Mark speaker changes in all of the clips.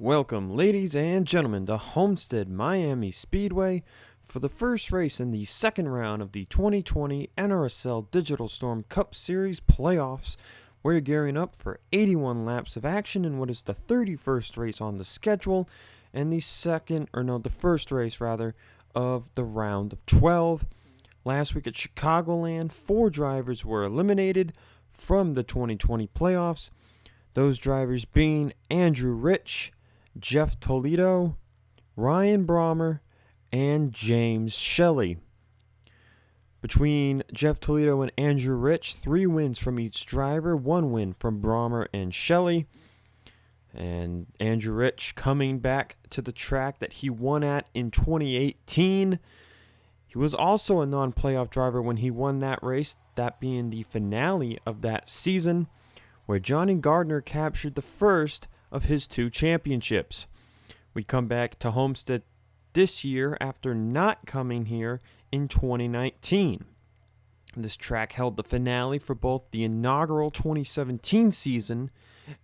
Speaker 1: Welcome, ladies and gentlemen, to Homestead Miami Speedway for the first race in the second round of the 2020 NRSL Digital Storm Cup Series playoffs. We're gearing up for 81 laps of action in what is the 31st race on the schedule and the first race of the round of 12. Last week at Chicagoland, 4 drivers were eliminated from the 2020 playoffs. Those drivers being Andrew Rich, Jeff Tolito, Ryan Brommer, and James Shelly. Between Jeff Tolito and Andrew Rich, 3 wins from each driver, 1 win from Brommer and Shelly. And Andrew Rich coming back to the track that he won at in 2018. He was also a non-playoff driver when he won that race, that being the finale of that season, where Johnny Gardner captured the first of his 2 championships. We come back to Homestead this year after not coming here in 2019. This track held the finale for both the inaugural 2017 season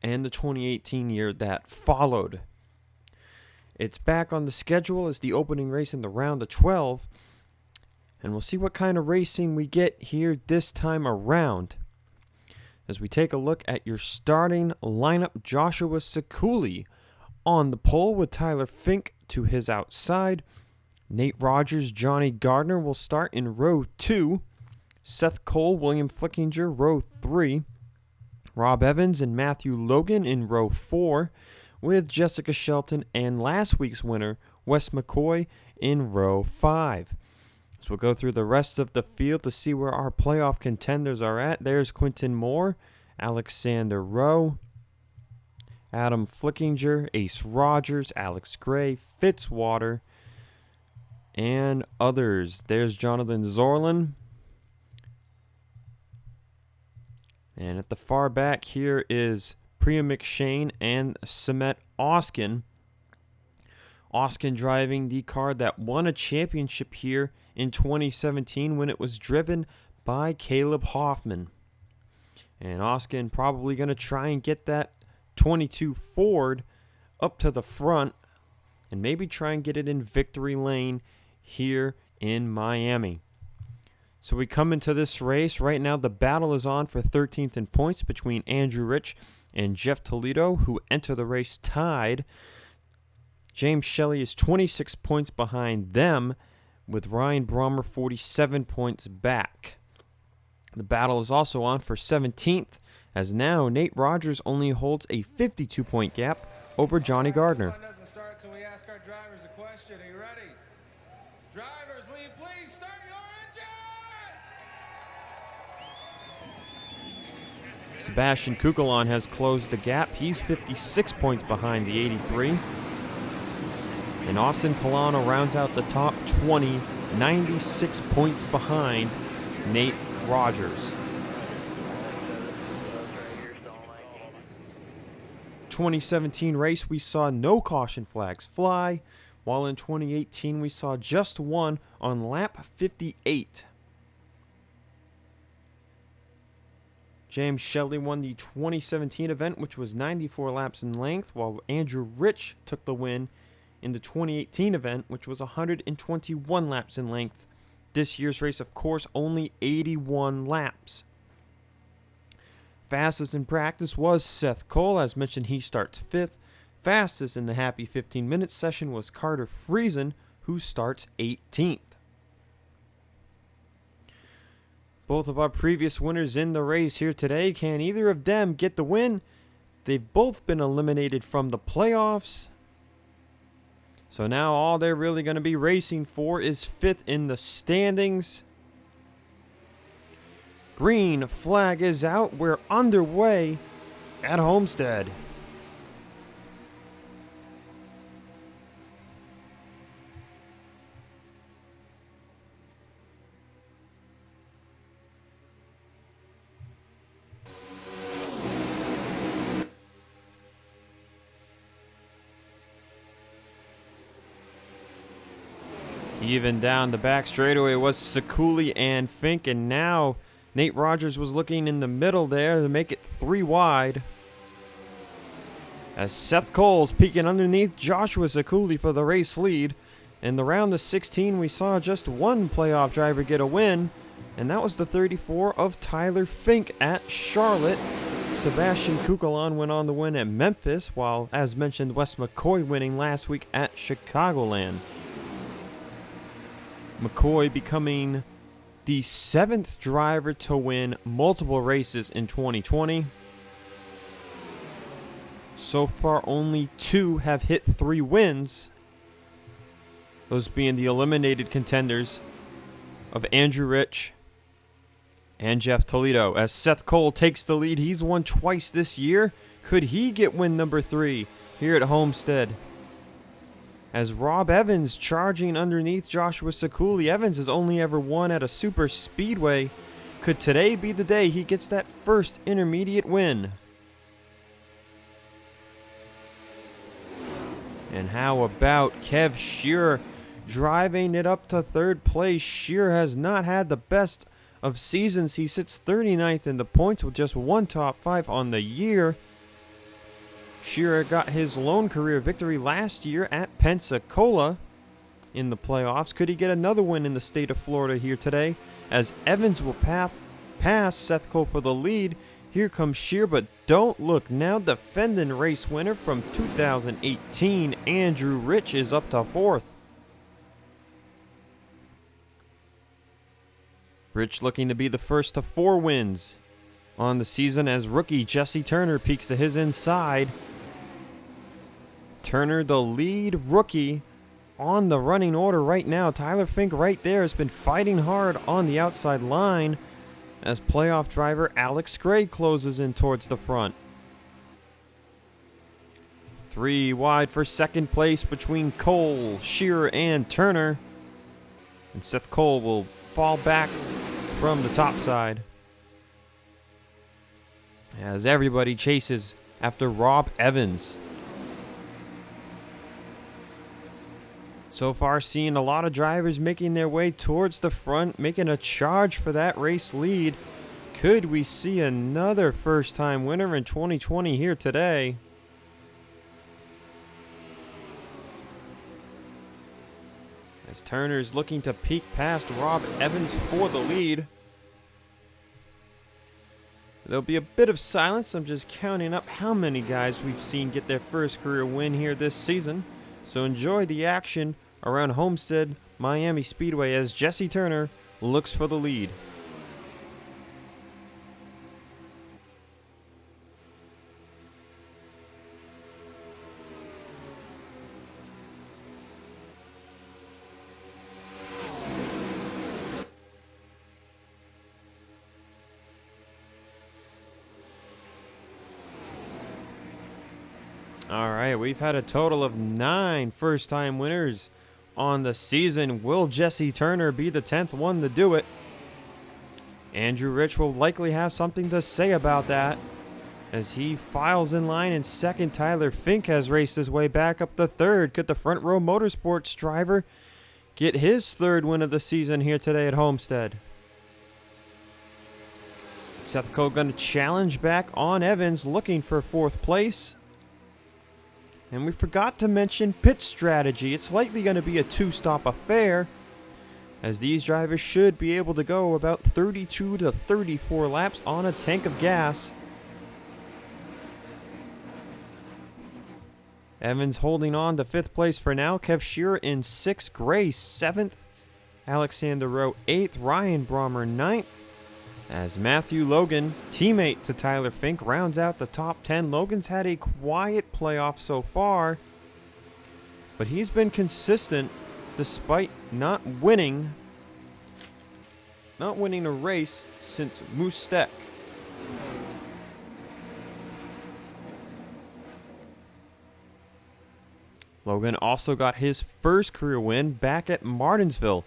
Speaker 1: and the 2018 year that followed. It's back on the schedule as the opening race in the round of 12, and we'll see what kind of racing we get here this time around. As we take a look at your starting lineup, Joshua Sekuli on the pole with Tyler Fink to his outside. Nate Rogers, Johnny Gardner will start in row 2. Seth Cole, William Flickinger, row 3. Rob Evans and Matthew Logan in row 4, with Jessica Shelton and last week's winner, Wes McCoy, in row 5. So we'll go through the rest of the field to see where our playoff contenders are at. There's Quinton Moore, Alexander Rowe, Adam Flickinger, Ace Rogers, Alex Gray, Fitzwater, and others. There's Jonathan Zorlin. And at the far back here is Priya McShane and Samet Oskin. Oskin driving the car that won a championship here in 2017 when it was driven by Caleb Hoffman. And Oskin probably going to try and get that 22 Ford up to the front and maybe try and get it in victory lane here in Miami. So we come into this race. Right now the battle is on for 13th in points between Andrew Rich and Jeff Tolito, who enter the race tied. James Shelly is 26 points behind them, with Ryan Brommer 47 points back. The battle is also on for 17th, as now Nate Rogers only holds a 52-point gap over Johnny Gardner.
Speaker 2: Doesn't start till we ask our drivers a question. Are you ready? Drivers, will you please start your engine?
Speaker 1: Sebastian Kukulon has closed the gap. He's 56 points behind the 83. And Austin Colano rounds out the top 20, 96 points behind Nate Rogers. 2017 race, we saw no caution flags fly, while in 2018 we saw just one on lap 58. James Shelly won the 2017 event, which was 94 laps in length, while Andrew Rich took the win in the 2018 event, which was 121 laps in length. This year's race, of course, only 81 laps. Fastest in practice was Seth Cole. As mentioned, he starts 5th. Fastest in the Happy 15 Minutes session was Carter Friesen, who starts 18th. Both of our previous winners in the race here today, can either of them get the win? They've both been eliminated from the playoffs. So now all they're really going to be racing for is 5th in the standings. Green flag is out. We're underway at Homestead. Even down the back straightaway was Sekuli and Fink, and now Nate Rogers was looking in the middle there to make it 3 wide. as Seth Cole's peeking underneath Joshua Sekuli for the race lead. In the round of 16, we saw just one playoff driver get a win, and that was the 34 of Tyler Fink at Charlotte. Sebastian Kukulon went on to win at Memphis, while, as mentioned, Wes McCoy winning last week at Chicagoland. McCoy becoming the 7th driver to win multiple races in 2020. So far, only 2 have hit 3 wins. Those being the eliminated contenders of Andrew Rich and Jeff Tolito. As Seth Cole takes the lead, he's won twice this year. Could he get win number 3 here at Homestead? As Rob Evans charging underneath Joshua Sekuli. Evans has only ever won at a super speedway. Could today be the day he gets that first intermediate win? And how about Kev Shearer driving it up to 3rd place? Shearer has not had the best of seasons. He sits 39th in the points with just 1 top 5 on the year. Shearer got his lone career victory last year at Pensacola in the playoffs. Could he get another win in the state of Florida here today? As Evans will pass Seth Cole for the lead. Here comes Shearer, but don't look now. Defending race winner from 2018, Andrew Rich, is up to 4th. Rich looking to be the first to 4 wins on the season as rookie Jesse Turner peeks to his inside. Turner, the lead rookie on the running order right now. Tyler Fink right there has been fighting hard on the outside line as playoff driver Alex Gray closes in towards the front. 3 wide for 2nd place between Cole, Shearer, and Turner. And Seth Cole will fall back from the top side as everybody chases after Rob Evans. So far, seeing a lot of drivers making their way towards the front, making a charge for that race lead. Could we see another first-time winner in 2020 here today? As Turner's looking to peek past Rob Evans for the lead. There'll be a bit of silence. I'm just counting up how many guys we've seen get their first career win here this season. So enjoy the action around Homestead, Miami Speedway as Jesse Turner looks for the lead. All right, we've had a total of 9 first-time winners on the season. Will Jesse Turner be the 10th one to do it? Andrew Rich will likely have something to say about that as he files in line in 2nd. Tyler Fink has raced his way back up to 3rd. Could the Front Row Motorsports driver get his 3rd win of the season here today at Homestead? Seth Cole going to challenge back on Evans, looking for 4th place. And we forgot to mention pit strategy. It's likely going to be a 2-stop affair, as these drivers should be able to go about 32 to 34 laps on a tank of gas. Evans holding on to 5th place for now. Kev Shearer in 6th. Gray 7th. Alexander Rowe 8th. Ryan Brommer 9th. As Matthew Logan, teammate to Tyler Fink, rounds out the top 10. Logan's had a quiet playoff so far, but he's been consistent despite not winning a race since Homestead. Logan also got his first career win back at Martinsville.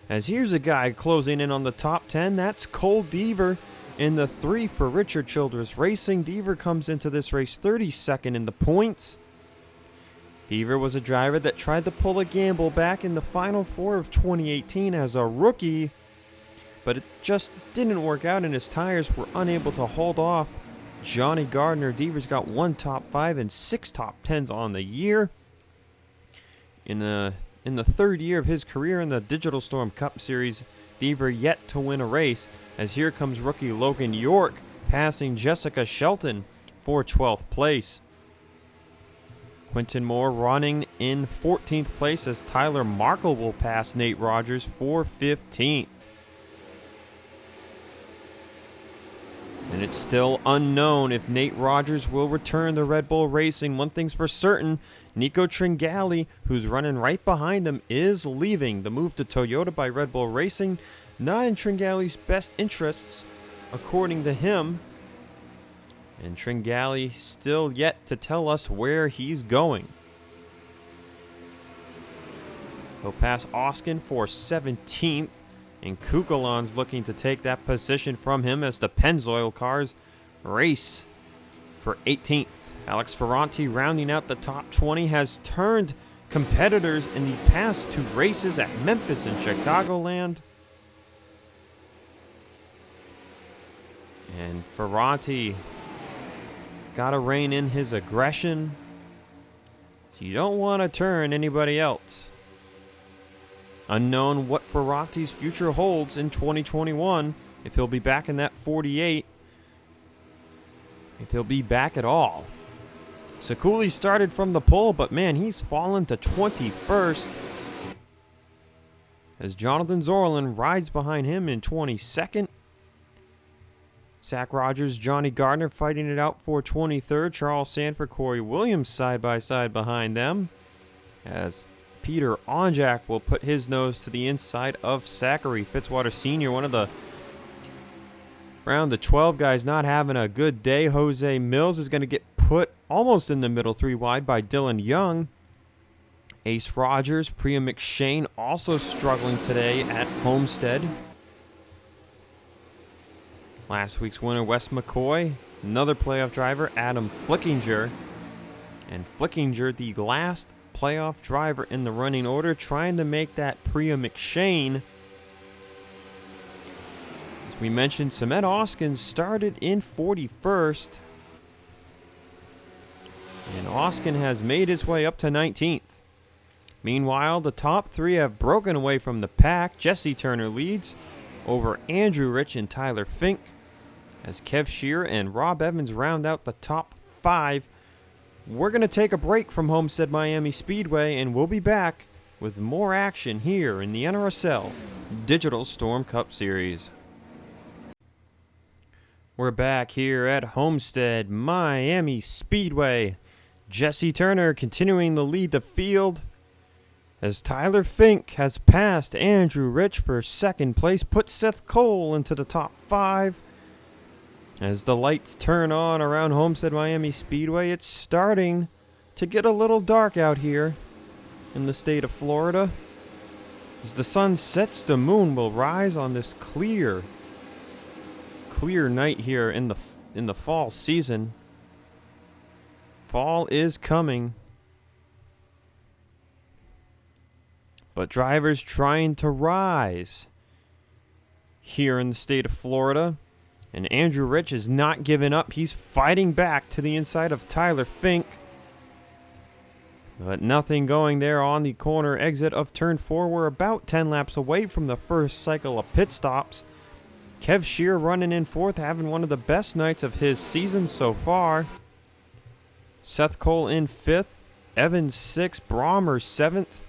Speaker 1: As here's a guy closing in on the top 10. That's Cole Deaver in the 3 for Richard Childress Racing. Deaver comes into this race 32nd in the points. Deaver was a driver that tried to pull a gamble back in the Final Four of 2018 as a rookie, but it just didn't work out and his tires were unable to hold off Johnny Gardner. Deaver's got 1 top 5 and 6 top 10s on the year. In the 3rd year of his career in the Digital Storm Cup Series, Deaver yet to win a race, as here comes rookie Logan York passing Jessica Shelton for 12th place. Quinton Moore running in 14th place, as Tyler Markle will pass Nate Rogers for 15th. And it's still unknown if Nate Rogers will return to Red Bull Racing. One thing's for certain, Nico Tringali, who's running right behind him, is leaving. The move to Toyota by Red Bull Racing, not in Tringali's best interests, according to him. And Tringali still yet to tell us where he's going. He'll pass Oskin for 17th. And Kukulon's looking to take that position from him as the Pennzoil cars race for 18th. Alex Ferranti, rounding out the top 20, has turned competitors in the past 2 races at Memphis and Chicagoland. And Ferranti got to rein in his aggression. So you don't want to turn anybody else. Unknown what Ferranti's future holds in 2021, if he'll be back in that 48, if he'll be back at all. Sakuli started from the pole, but man, he's fallen to 21st, as Jonathan Zorlin rides behind him in 22nd. Zach Rogers, Johnny Gardner fighting it out for 23rd. Charles Sanford, Corey Williams side by side behind them, as Peter Onjak will put his nose to the inside of Zachary Fitzwater Sr., one of the round the 12 guys not having a good day. Jose Mills is going to get put almost in the middle 3 wide by Dylan Young. Ace Rogers, Priya McShane also struggling today at Homestead. Last week's winner, Wes McCoy. Another playoff driver, Adam Flickinger. And Flickinger, the last playoff driver in the running order, trying to make that Priya McShane. As we mentioned, Samet Oskins started in 41st. And Oskin has made his way up to 19th. Meanwhile, the top 3 have broken away from the pack. Jesse Turner leads over Andrew Rich and Tyler Fink, as Kev Shear and Rob Evans round out the top 5. We're going to take a break from Homestead Miami Speedway, and we'll be back with more action here in the NRSL Digital Storm Cup Series. We're back here at Homestead Miami Speedway. Jesse Turner continuing to lead the field, as Tyler Fink has passed Andrew Rich for 2nd place, put Seth Cole into the top 5. As the lights turn on around Homestead Miami Speedway, it's starting to get a little dark out here in the state of Florida. As the sun sets, the moon will rise on this clear night here in the fall season. Fall is coming. But drivers trying to rise here in the state of Florida. And Andrew Rich is not giving up. He's fighting back to the inside of Tyler Fink. But nothing going there on the corner exit of turn 4. We're about 10 laps away from the first cycle of pit stops. Kev Shear running in 4th, having one of the best nights of his season so far. Seth Cole in 5th. Evans 6th. Brommer 7th.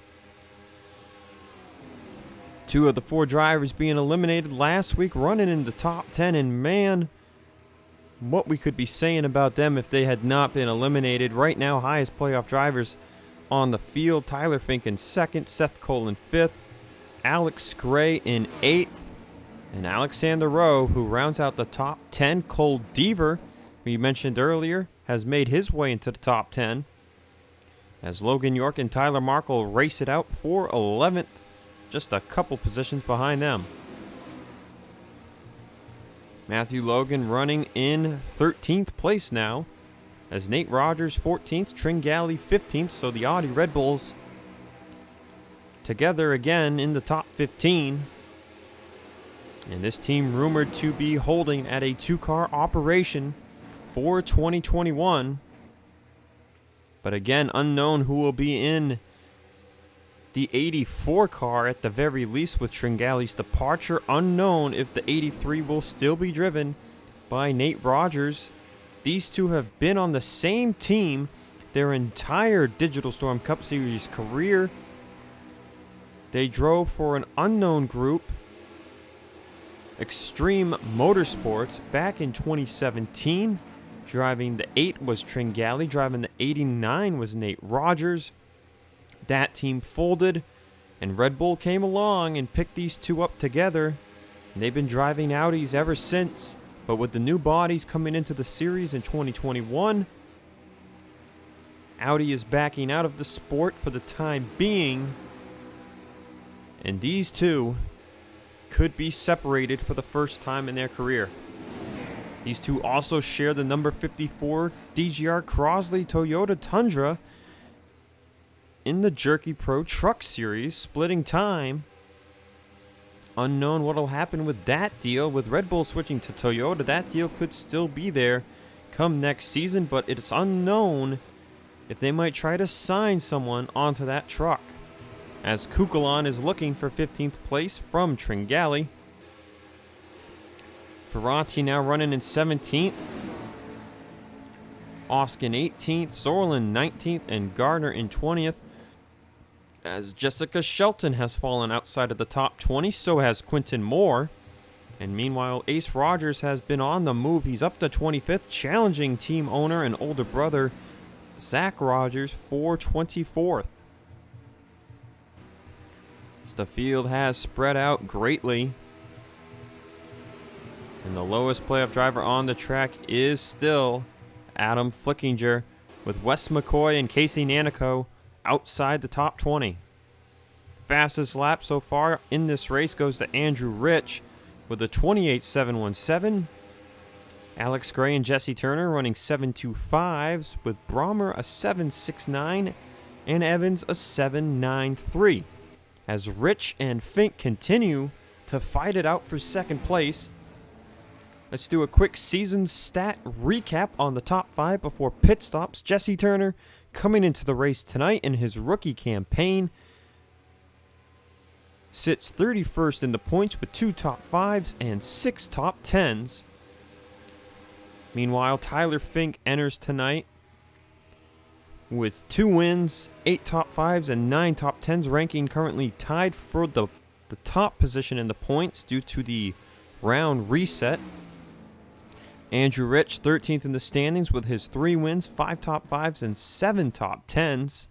Speaker 1: 2 of the 4 drivers being eliminated last week running in the top 10, and man, what we could be saying about them if they had not been eliminated. Right now, highest playoff drivers on the field. Tyler Fink in 2nd, Seth Cole in 5th, Alex Gray in 8th, and Alexander Rowe, who rounds out the top 10. Cole Deaver, who you mentioned earlier, has made his way into the top 10, as Logan York and Tyler Markle race it out for 11th. Just a couple positions behind them. Matthew Logan running in 13th place now, as Nate Rogers 14th, Tringali 15th, so the Audi Red Bulls together again in the top 15. And this team rumored to be holding at a 2-car operation for 2021. But again, unknown who will be in the 84 car at the very least with Tringale's departure. Unknown if the 83 will still be driven by Nate Rogers. These two have been on the same team their entire Digital Storm Cup Series career. They drove for an unknown group, Extreme Motorsports, back in 2017. Driving the 8 was Tringale. Driving the 89 was Nate Rogers. That team folded, and Red Bull came along and picked these two up together. And they've been driving Audis ever since. But with the new bodies coming into the series in 2021, Audi is backing out of the sport for the time being. And these two could be separated for the first time in their career. These two also share the number 54 DGR Crosley Toyota Tundra in the Jerky Pro Truck Series, splitting time. Unknown what will happen with that deal. With Red Bull switching to Toyota, that deal could still be there come next season, but it's unknown if they might try to sign someone onto that truck, as Kukulon is looking for 15th place from Tringale. Ferranti now running in 17th. Oskin 18th, Sorlin 19th, and Gardner in 20th. As Jessica Shelton has fallen outside of the top 20, so has Quinton Moore. And meanwhile, Ace Rogers has been on the move. He's up to 25th, challenging team owner and older brother Zach Rogers for 24th. As the field has spread out greatly, and the lowest playoff driver on the track is still Adam Flickinger, with Wes McCoy and Casey Nanico outside the top 20. Fastest lap so far in this race goes to Andrew Rich with a 28.717. Alex Gray and Jesse Turner running 7.25s, with Brommer a 7.69 and Evans a 7.93. As Rich and Fink continue to fight it out for second place. Let's do a quick season stat recap on the top 5 before pit stops. Jesse Turner coming into the race tonight in his rookie campaign sits 31st in the points with 2 top 5s and 6 top 10s. Meanwhile, Tyler Fink enters tonight with 2 wins, 8 top 5s, and 9 top 10s, ranking currently tied for the top position in the points due to the round reset. Andrew Rich, 13th in the standings with his 3 wins, 5 top 5s, and 7 top 10s.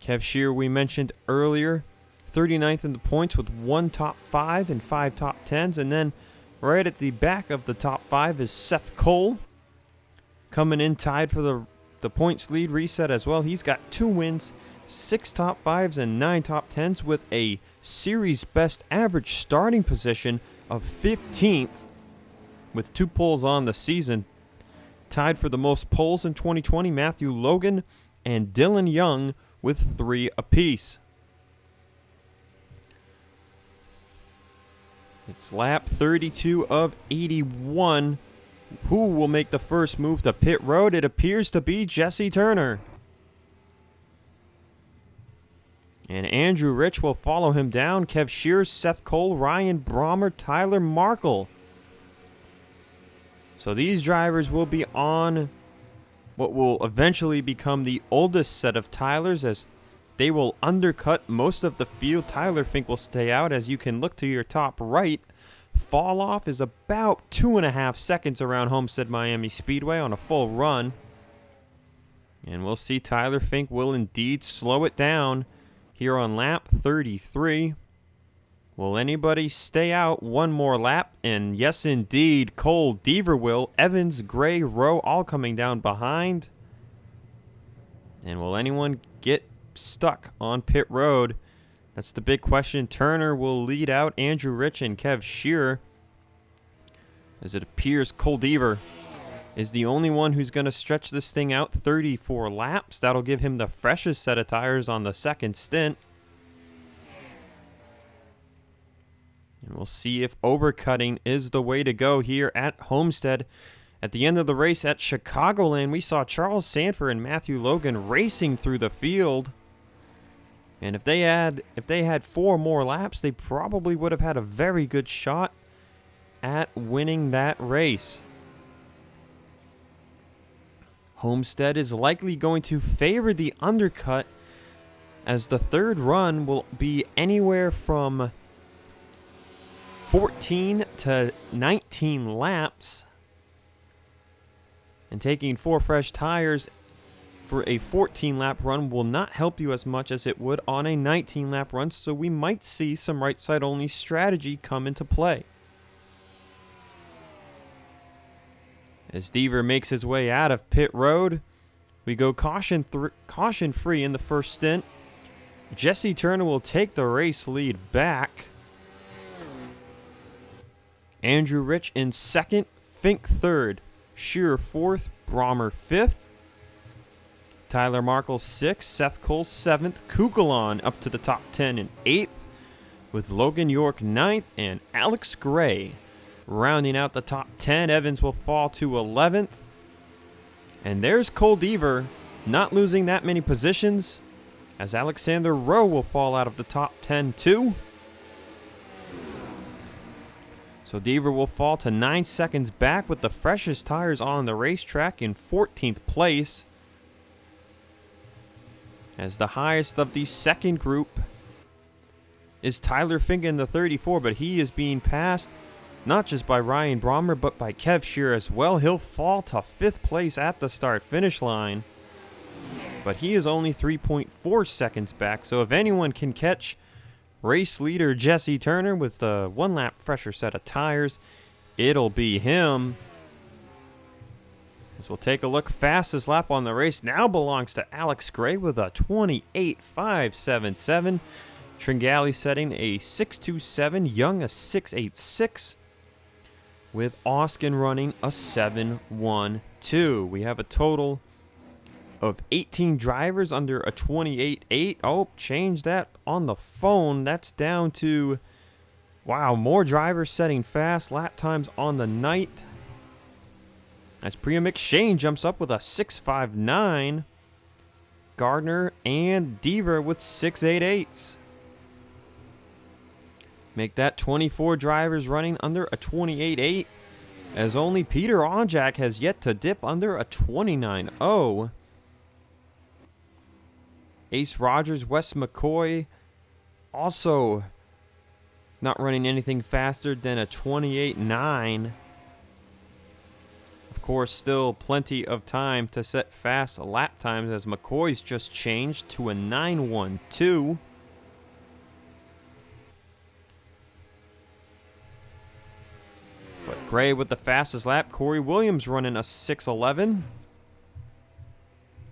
Speaker 1: Kev Shear, we mentioned earlier, 39th in the points with 1 top 5 and 5 top 10s. And then right at the back of the top 5 is Seth Cole, coming in tied for the points lead reset as well. He's got 2 wins, 6 top 5s, and 9 top 10s with a series best average starting position of 15th with 2 poles on the season. Tied for the most poles in 2020, Matthew Logan and Dylan Young with 3 apiece. It's lap 32 of 81. Who will make the first move to pit road? It appears to be Jesse Turner. And Andrew Rich will follow him down. Kev Shears, Seth Cole, Ryan Brommer, Tyler Markle. So these drivers will be on what will eventually become the oldest set of Tylers, as they will undercut most of the field. Tyler Fink will stay out, as you can look to your top right. Fall off is about 2.5 seconds around Homestead Miami Speedway on a full run. And we'll see Tyler Fink will indeed slow it down here on lap 33. Will anybody stay out one more lap? And yes, indeed, Cole Deaver will. Evans, Gray, Rowe all coming down behind. And will anyone get stuck on pit road? That's the big question. Turner will lead out Andrew Rich and Kev Shearer, as it appears Cole Deaver is the only one who's going to stretch this thing out 34 laps. That'll give him the freshest set of tires on the second stint. And we'll see if overcutting is the way to go here at Homestead. At the end of the race at Chicagoland, we saw Charles Sanford and Matthew Logan racing through the field. And if they had 4 more laps, they probably would have had a very good shot at winning that race. Homestead is likely going to favor the undercut, as the third run will be anywhere from 14 to 19 laps. And taking 4 fresh tires for a 14-lap run will not help you as much as it would on a 19-lap run, so we might see some right-side-only strategy come into play. As Deaver makes his way out of pit road, we go caution-free in the first stint. Jesse Turner will take the race lead back. Andrew Rich in second, Fink third, Shearer fourth, Brommer fifth. Tyler Markle 6th, Seth Cole 7th, Kukulon up to the top 10 in 8th, with Logan York 9th and Alex Gray rounding out the top 10. Evans will fall to 11th. And there's Cole Deaver not losing that many positions, as Alexander Rowe will fall out of the top 10 too. So Deaver will fall to 9 seconds back with the freshest tires on the racetrack in 14th place. As the highest of the second group is Tyler Fink in the 34, but he is being passed not just by Ryan Brommer, but by Kev Shearer as well. He'll fall to 5th place at the start-finish line, but he is only 3.4 seconds back. So if anyone can catch race leader Jesse Turner with the 1-lap fresher set of tires, it'll be him. As we'll take a look, fastest lap on the race now belongs to Alex Gray with a 28.577. Tringali setting a 6.27, Young a 6.86, with Oskin running a 7.12. We have a total of 18 drivers under a 28.8. Oh, change that on the phone. That's down to, wow, more drivers setting fast lap times on the night. As Priya McShane jumps up with a 6.59. Gardner and Deaver with 6.88s. Make that 24 drivers running under a 28.8, as only Peter Onjak has yet to dip under a 29.0. Ace Rogers, Wes McCoy also not running anything faster than a 28.9. Of course, still plenty of time to set fast lap times, as McCoy's just changed to a 9.12. But Gray with the fastest lap. Corey Williams running a 6.11.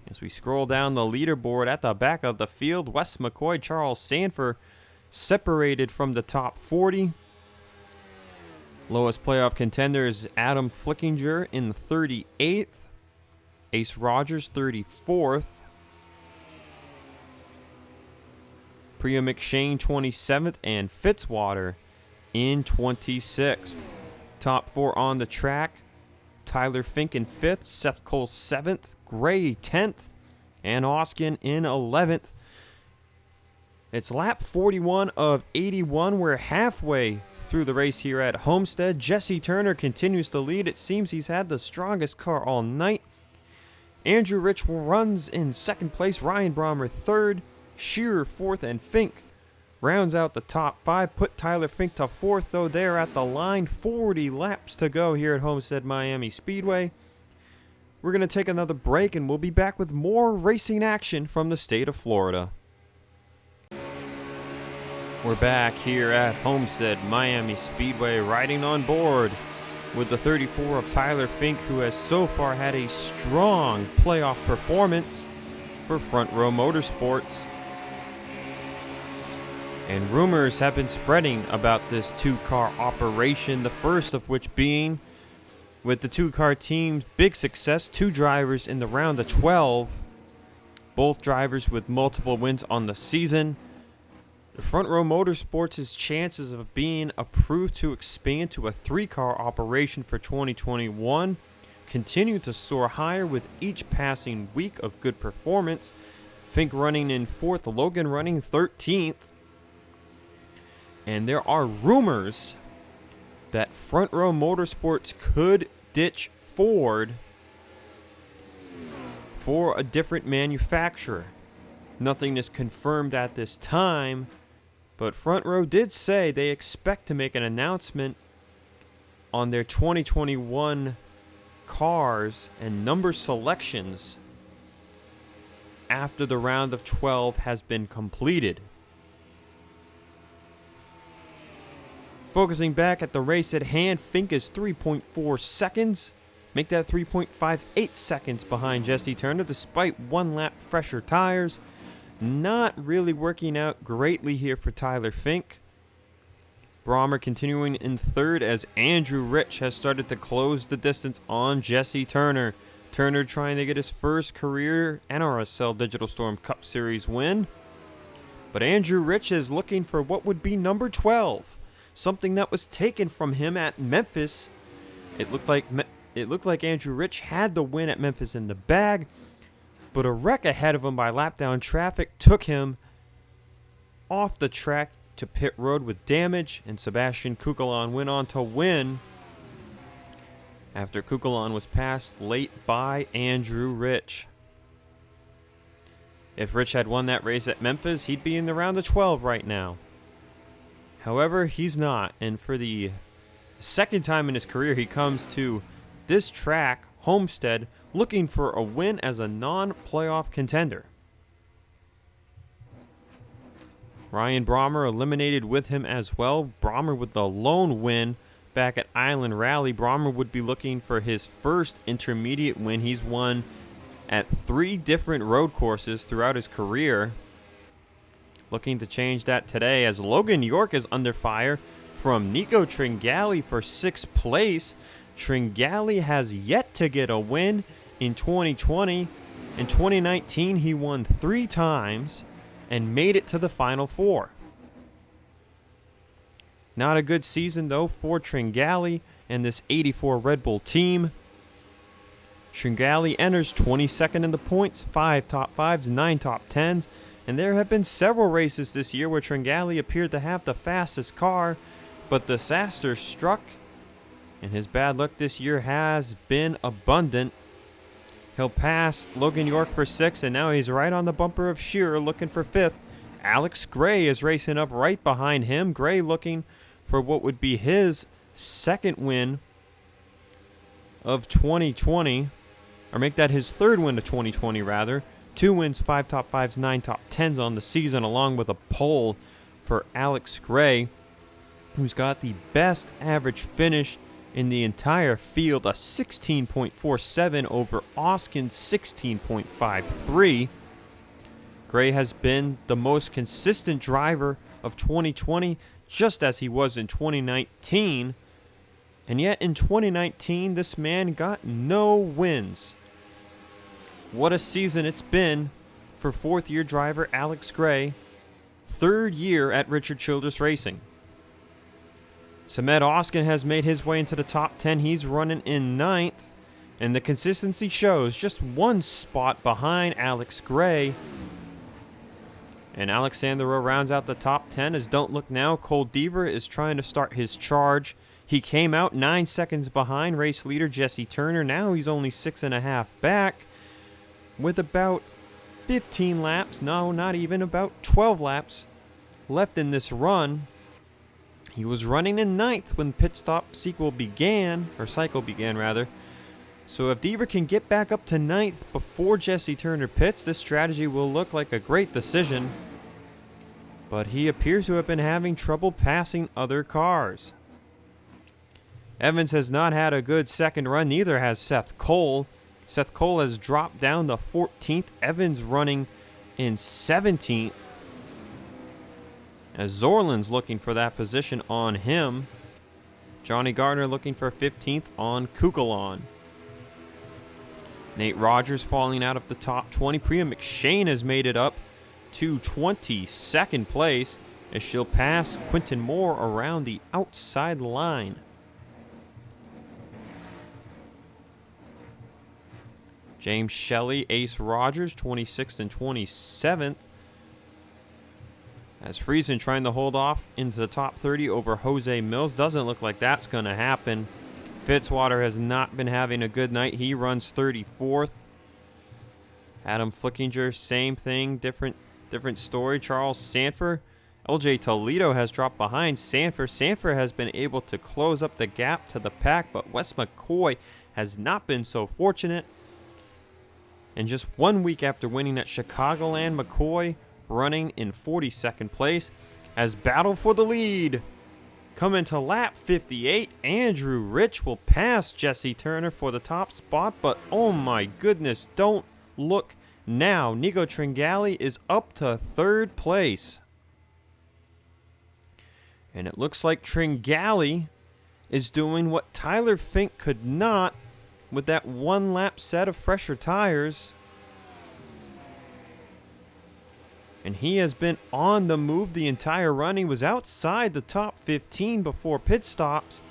Speaker 1: As we scroll down the leaderboard at the back of the field, Wes McCoy, Charles Sanford separated from the top 40. Lowest playoff contender is Adam Flickinger in 38th. Ace Rogers 34th. Priya McShane 27th, and Fitzwater in 26th. Top 4 on the track: Tyler Fink in 5th, Seth Cole 7th, Gray 10th, and Oskin in 11th. It's lap 41 of 81. We're halfway through the race here at Homestead. Jesse Turner continues to lead. It seems he's had the strongest car all night. Andrew Rich runs in second place. Ryan Brommer third. Shearer fourth, and Fink rounds out the top 5. Put Tyler Fink to 4th, though they're at the line. 40 laps to go here at Homestead Miami Speedway. We're going to take another break, and we'll be back with more racing action from the state of Florida. We're back here at Homestead Miami Speedway, riding on board with the 34 of Tyler Fink, who has so far had a strong playoff performance for Front Row Motorsports. And rumors have been spreading about this 2-car operation, the first of which being, with the 2-car team's big success, 2 drivers in the round of 12, both drivers with multiple wins on the season. Front Row Motorsports' chances of being approved to expand to a 3-car operation for 2021 continue to soar higher with each passing week of good performance. Fink running in 4th, Logan running 13th. And there are rumors that Front Row Motorsports could ditch Ford for a different manufacturer. Nothing is confirmed at this time, but Front Row did say they expect to make an announcement on their 2021 cars and number selections after the round of 12 has been completed. Focusing back at the race at hand, Fink is 3.4 seconds. Make that 3.58 seconds behind Jesse Turner despite 1 lap fresher tires. Not really working out greatly here for Tyler Fink. Brommer continuing in 3rd as Andrew Rich has started to close the distance on Jesse Turner. Turner trying to get his first career NRSL Digital Storm Cup Series win. But Andrew Rich is looking for what would be number 12. Something that was taken from him at Memphis. It looked like Andrew Rich had the win at Memphis in the bag, but a wreck ahead of him by lap-down traffic took him off the track to pit road with damage, and Sebastian Kukulon went on to win after Kukulon was passed late by Andrew Rich. If Rich had won that race at Memphis, he'd be in the round of 12 right now. However, he's not, and for the second time in his career, he comes to this track, Homestead, looking for a win as a non-playoff contender. Ryan Brommer eliminated with him as well. Brommer with the lone win back at Island Rally. Brommer would be looking for his first intermediate win. He's won at 3 different road courses throughout his career. Looking to change that today as Logan York is under fire from Nico Tringali for 6th place. Tringali has yet to get a win in 2020. In 2019, he won 3 times and made it to the Final 4. Not a good season, though, for Tringali and this 84 Red Bull team. Tringali enters 22nd in the points, 5 top 5s, 9 top 10s. And there have been several races this year where Tringali appeared to have the fastest car, but disaster struck, and his bad luck this year has been abundant. He'll pass Logan York for 6th, and now he's right on the bumper of Shearer looking for 5th. Alex Gray is racing up right behind him. Gray looking for what would be his 2nd win of 2020, or make that his 3rd win of 2020 rather. 2 wins, 5 top 5s, 9 top 10s on the season, along with a pole for Alex Gray, who's got the best average finish in the entire field, a 16.47 over Oskin's 16.53. Gray has been the most consistent driver of 2020, just as he was in 2019. And yet in 2019, this man got no wins. What a season it's been for 4th-year driver Alex Gray, 3rd year at Richard Childress Racing. Samed Oskin has made his way into the top 10. He's running in 9th, and the consistency shows, just 1 spot behind Alex Gray. And Alexander Rowe rounds out the top 10 as Don't Look Now. Cole Deaver is trying to start his charge. He came out 9 seconds behind race leader Jesse Turner. Now he's only 6.5 back. With about 15 laps, no, not even, about 12 laps left in this run. He was running in 9th when pit stop cycle began. So if Deaver can get back up to 9th before Jesse Turner pits, this strategy will look like a great decision. But he appears to have been having trouble passing other cars. Evans has not had a good second run, neither has Seth Cole. Seth Cole has dropped down to 14th. Evans running in 17th. As Zorland's looking for that position on him. Johnny Gardner looking for 15th on Kukulon. Nate Rogers falling out of the top 20. Priya McShane has made it up to 22nd place. as she'll pass Quinton Moore around the outside line. James Shelly, Ace Rogers, 26th and 27th. As Friesen trying to hold off into the top 30 over Jose Mills. Doesn't look like that's going to happen. Fitzwater has not been having a good night. He runs 34th. Adam Flickinger, same thing, different story. Charles Sanford. LJ Tolito has dropped behind Sanford. Sanford has been able to close up the gap to the pack, but Wes McCoy has not been so fortunate. And just 1 week after winning at Chicagoland, McCoy running in 42nd place as battle for the lead. Coming to lap 58, Andrew Rich will pass Jesse Turner for the top spot, but oh my goodness, don't look now. Nico Tringali is up to 3rd place. And it looks like Tringali is doing what Tyler Fink could not with that 1 lap set of fresher tires. And he has been on the move the entire run. He was outside the top 15 before pit stops.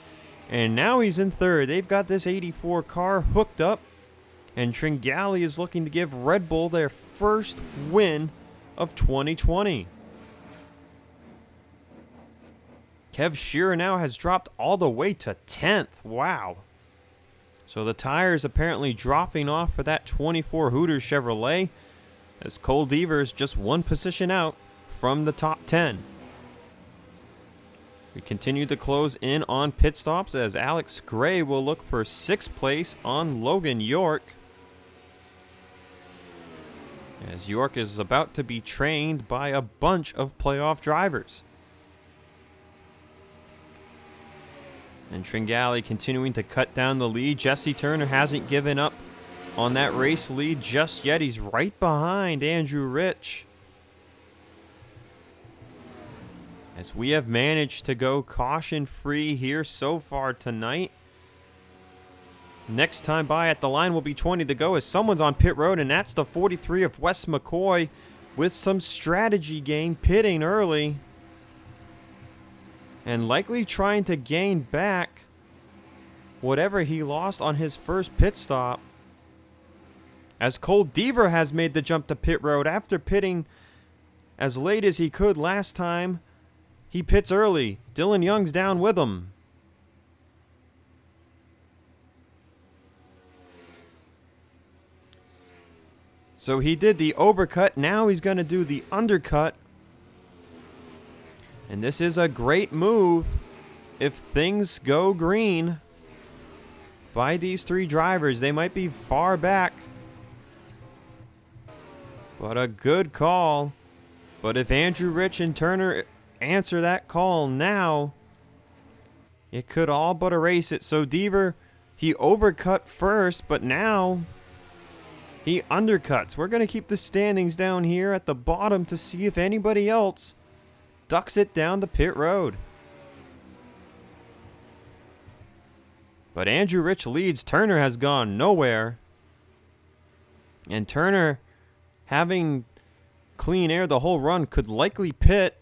Speaker 1: And now he's in 3rd. They've got this 84 car hooked up. And Tringali is looking to give Red Bull their first win of 2020. Kev Shearer now has dropped all the way to 10th. Wow. So the tires apparently dropping off for that 24 Hooters Chevrolet, as Cole Devers just 1 position out from the top 10. We continue to close in on pit stops as Alex Gray will look for 6th place on Logan York. As York is about to be trained by a bunch of playoff drivers. And Tringali continuing to cut down the lead. Jesse Turner hasn't given up on that race lead just yet. He's right behind Andrew Rich. As we have managed to go caution-free here so far tonight. Next time by at the line will be 20 to go as someone's on pit road, and that's the 43 of Wes McCoy with some strategy gain, pitting early. And likely trying to gain back whatever he lost on his first pit stop. As Cole Deaver has made the jump to pit road after pitting as late as he could last time. He pits early. Dylan Young's down with him. So he did the overcut. Now he's going to do the undercut. And this is a great move if things go green by these 3 drivers. They might be far back, but a good call. But if Andrew Rich and Turner answer that call now, it could all but erase it. So Deaver, he overcut first, but now he undercuts. We're going to keep the standings down here at the bottom to see if anybody else ducks it down the pit road. But Andrew Rich leads. Turner has gone nowhere. And Turner, having clean air the whole run, could likely pit.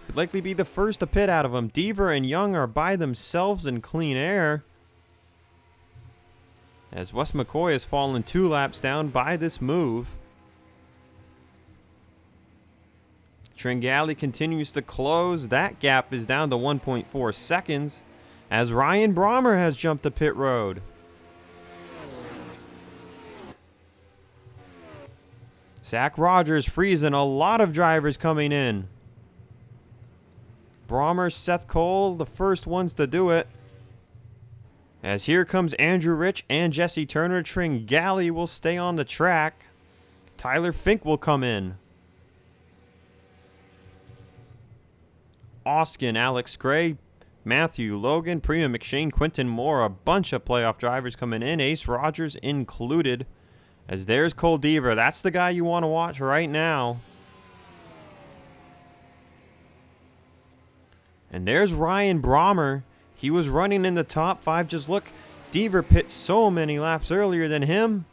Speaker 1: Could likely be the first to pit out of him. Deaver and Young are by themselves in clean air. As Wes McCoy has fallen 2 laps down by this move. Tringali continues to close. That gap is down to 1.4 seconds as Ryan Brommer has jumped the pit road. Zach Rogers, Friesen, a lot of drivers coming in. Brommer, Seth Cole, the first ones to do it. As here comes Andrew Rich and Jesse Turner. Tringali will stay on the track. Tyler Fink will come in. Oskin, Alex Gray, Matthew Logan, Prima McShane, Quinton Moore, a bunch of playoff drivers coming in, Ace Rogers included. As there's Cole Deaver. That's the guy you want to watch right now. And there's Ryan Brommer. He was running in the top 5. Just look, Deaver pit so many laps earlier than him.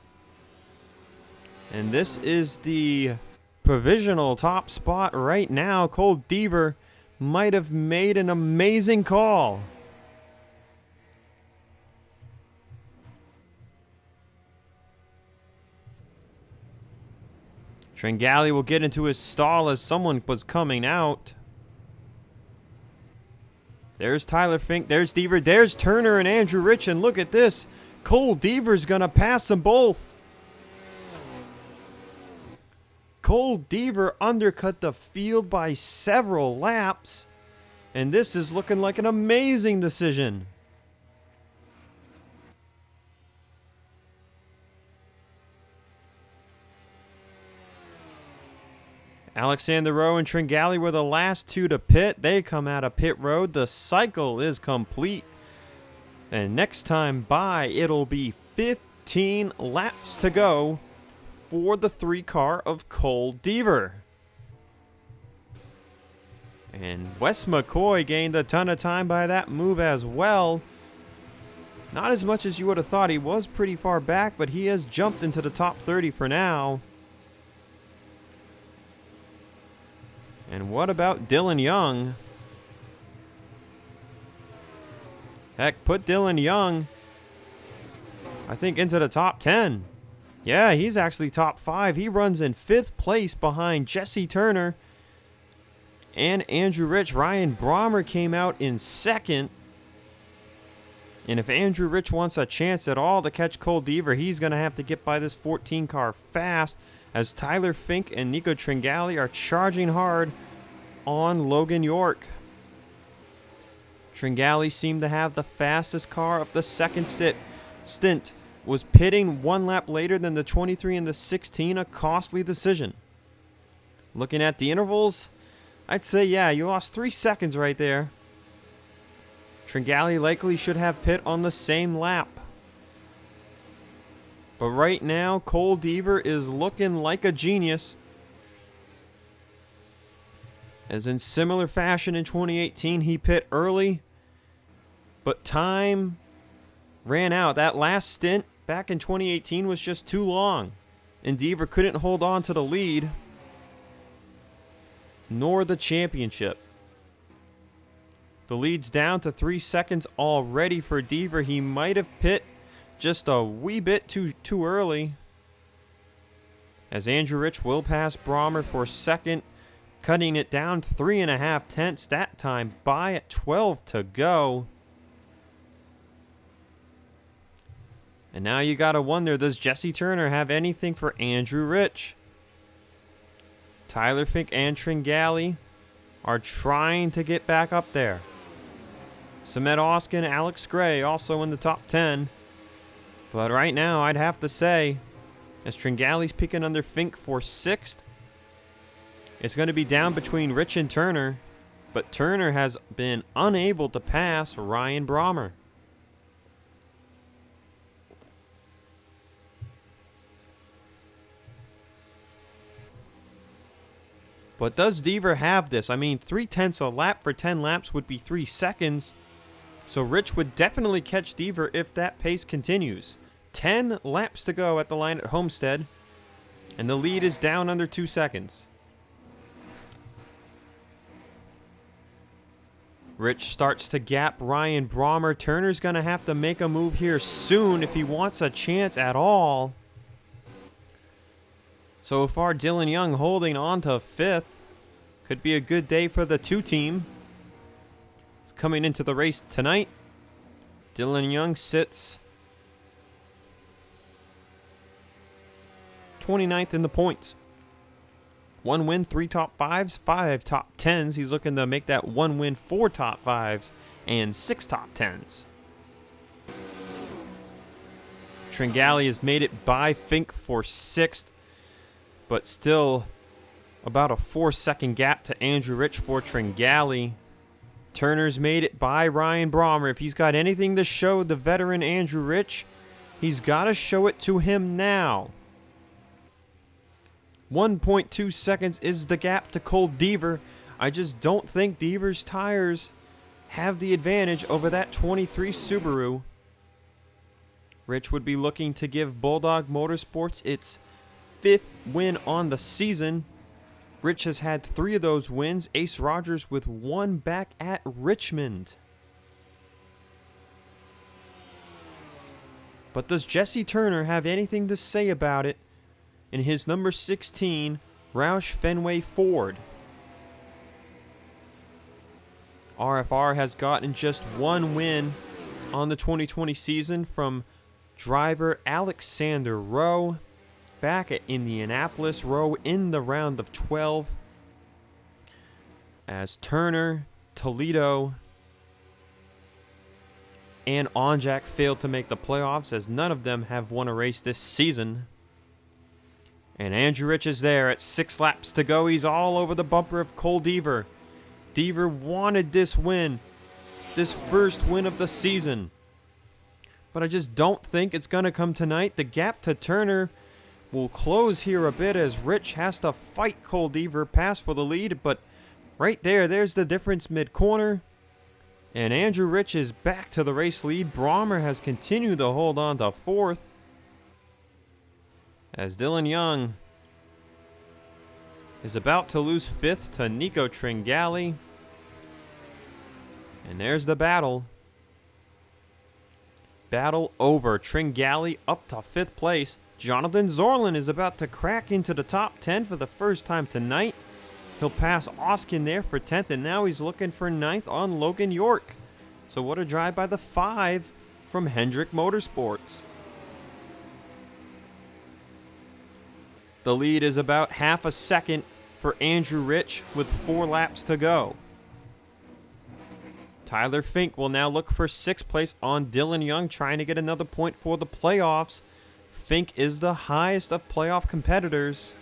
Speaker 1: And this is the provisional top spot right now. Cole Deaver might have made an amazing call. Tringali will get into his stall as someone was coming out. There's Tyler Fink, there's Deaver, there's Turner and Andrew Rich, and look at this. Cole Deaver's gonna pass them both. Cole Deaver undercut the field by several laps, and this is looking like an amazing decision. Alexander Rowe and Tringali were the last two to pit. They come out of pit road. The cycle is complete. And next time by, it'll be 15 laps to go for the 3-car of Cole Deaver. And Wes McCoy gained a ton of time by that move as well. Not as much as you would have thought. He was pretty far back, but he has jumped into the top 30 for now. And what about Dylan Young? Heck, put Dylan Young, I think, into the top 10. Yeah, he's actually top 5. He runs in 5th place behind Jesse Turner and Andrew Rich. Ryan Brommer came out in 2nd. And if Andrew Rich wants a chance at all to catch Cole Deaver, he's going to have to get by this 14 car fast, as Tyler Fink and Nico Tringali are charging hard on Logan York. Tringali seemed to have the fastest car of the second stint, was pitting 1 lap later than the 23 and the 16, a costly decision. Looking at the intervals, I'd say, yeah, you lost 3 seconds right there. Tringali likely should have pit on the same lap. But right now, Cole Deaver is looking like a genius. As in similar fashion in 2018, he pit early, but time ran out. That last stint back in 2018 was just too long, and Deaver couldn't hold on to the lead, nor the championship. The lead's down to 3 seconds already for Deaver. He might have pit just a wee bit too early, as Andrew Rich will pass Brommer for 2nd, cutting it down 3.5 tenths that time by at 12 to go. And now you gotta wonder, does Jesse Turner have anything for Andrew Rich? Tyler Fink and Tringali are trying to get back up there. Samet Oskin, Alex Gray also in the top 10. But right now, I'd have to say, as Tringali's picking under Fink for 6th, it's going to be down between Rich and Turner, but Turner has been unable to pass Ryan Brommer. But does Deaver have this? I mean, 3/10 a lap for 10 laps would be 3 seconds. So Rich would definitely catch Deaver if that pace continues. 10 laps to go at the line at Homestead, and the lead is down under 2 seconds. Rich starts to gap Ryan Brommer. Turner's going to have to make a move here soon if he wants a chance at all. So far, Dylan Young holding on to 5th. Could be a good day for the 2 team. He's coming into the race tonight. Dylan Young sits 29th in the points. 1 win, 3 top 5s, 5 top 10s. He's looking to make that 1 win, 4 top 5s, and 6 top 10s. Tringali has made it by Fink for 6th, but still about a 4-second gap to Andrew Rich for Tringali. Turner's made it by Ryan Brommer. If he's got anything to show the veteran Andrew Rich, he's got to show it to him now. 1.2 seconds is the gap to Cole Deaver. I just don't think Deaver's tires have the advantage over that 23 Subaru. Rich would be looking to give Bulldog Motorsports its 5th win on the season Rich has had 3 of those wins. Ace Rogers with 1 back at Richmond. But does Jesse Turner have anything to say about it in his number 16 Roush Fenway Ford? RFR has gotten just 1 win on the 2020 season from driver Alexander Rowe back at Indianapolis. Rowe in the round of 12 as Turner, Tolito, and Onjak failed to make the playoffs, as none of them have won a race this season. And Andrew Rich is there at 6 laps to go. He's all over the bumper of Cole Deaver. Deaver wanted this win, this first win of the season. But I just don't think it's going to come tonight. The gap to Turner will close here a bit as Rich has to fight Cole Deaver, pass for the lead. But right there's the difference mid-corner. And Andrew Rich is back to the race lead. Brommer has continued to hold on to 4th. As Dylan Young is about to lose 5th to Nico Tringali. And there's the battle. Battle over. Tringali up to 5th place. Jonathan Zorlin is about to crack into the top 10 for the first time tonight. He'll pass Oskin there for 10th, and now he's looking for 9th on Logan York. So what a drive by the 5 from Hendrick Motorsports. The lead is about half a second for Andrew Rich with 4 laps to go. Tyler Fink will now look for 6th place on Dylan Young, trying to get another point for the playoffs. Fink is the highest of playoff competitors.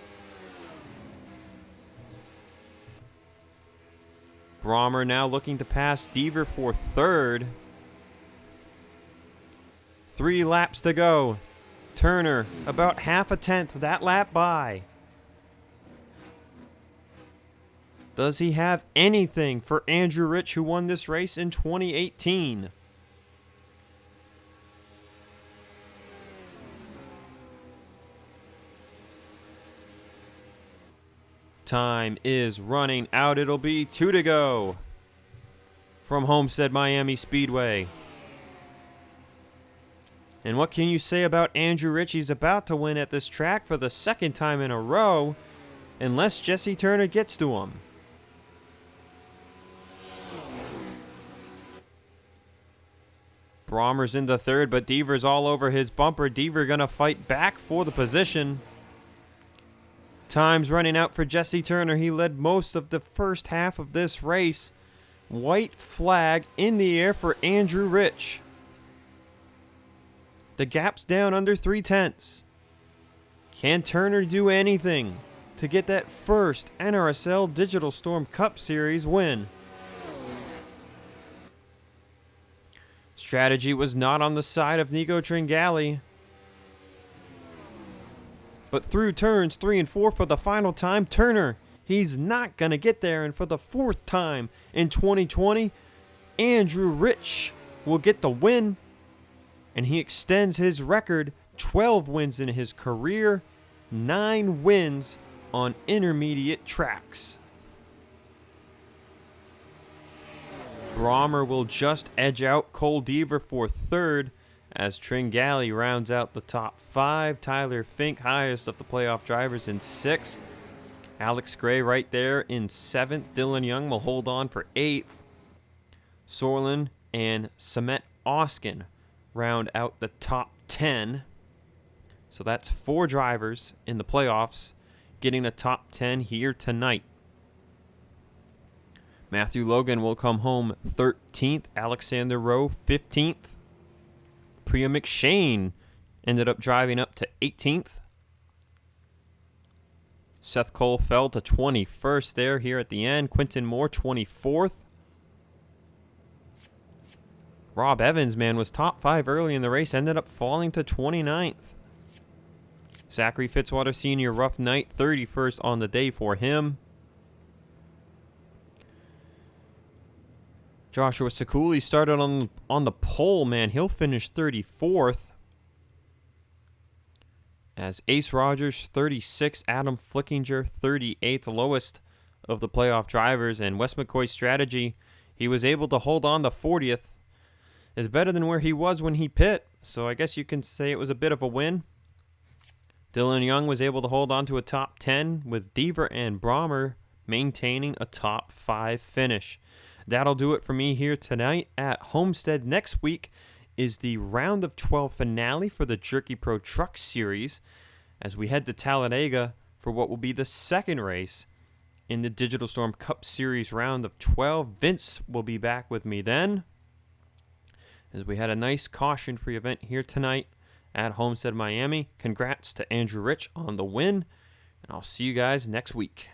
Speaker 1: Brommer now looking to pass Deaver for 3rd. 3 laps to go. Turner about half a tenth that lap by. Does he have anything for Andrew Rich, who won this race in 2018? Time is running out. It'll be 2 to go from Homestead Miami Speedway. And what can you say about Andrew Rich? He's about to win at this track for the 2nd time in a row, unless Jesse Turner gets to him. Brommer's into 3rd, but Deaver's all over his bumper. Deaver gonna fight back for the position. Time's running out for Jesse Turner. He led most of the first half of this race. White flag in the air for Andrew Rich. The gap's down under 3/10. Can Turner do anything to get that first NRSL Digital Storm Cup Series win? Strategy was not on the side of Nico Tringali. But through turns 3 and 4 for the final time, Turner, he's not going to get there. And for the 4th time in 2020, Andrew Rich will get the win. And he extends his record, 12 wins in his career, 9 wins on intermediate tracks. Brommer will just edge out Cole Deaver for 3rd. As Tringali rounds out the top 5. Tyler Fink, highest of the playoff drivers, in 6th. Alex Gray right there in 7th. Dylan Young will hold on for 8th. Sorlin and Cement Oskin round out the top 10. So that's 4 drivers in the playoffs getting a top 10 here tonight. Matthew Logan will come home 13th. Alexander Rowe 15th. Priya McShane ended up driving up to 18th. Seth Cole fell to 21st there here at the end. Quinton Moore 24th. Rob Evans, man, was top 5 early in the race, ended up falling to 29th. Zachary Fitzwater Sr., rough night, 31st on the day for him. Joshua Sekuli started on the pole, man. He'll finish 34th. as Ace Rogers 36, Adam Flickinger 38th, lowest of the playoff drivers. And Wes McCoy's strategy, he was able to hold on to 40th, is better than where he was when he pit. So I guess you can say it was a bit of a win. Dylan Young was able to hold on to a top 10 with Deaver and Brommer maintaining a top 5 finish. That'll do it for me here tonight at Homestead. Next week is the round of 12 finale for the Jerky Pro Truck Series as we head to Talladega for what will be the second race in the Digital Storm Cup Series round of 12. Vince will be back with me then as we had a nice caution-free event here tonight at Homestead, Miami. Congrats to Andrew Rich on the win, and I'll see you guys next week.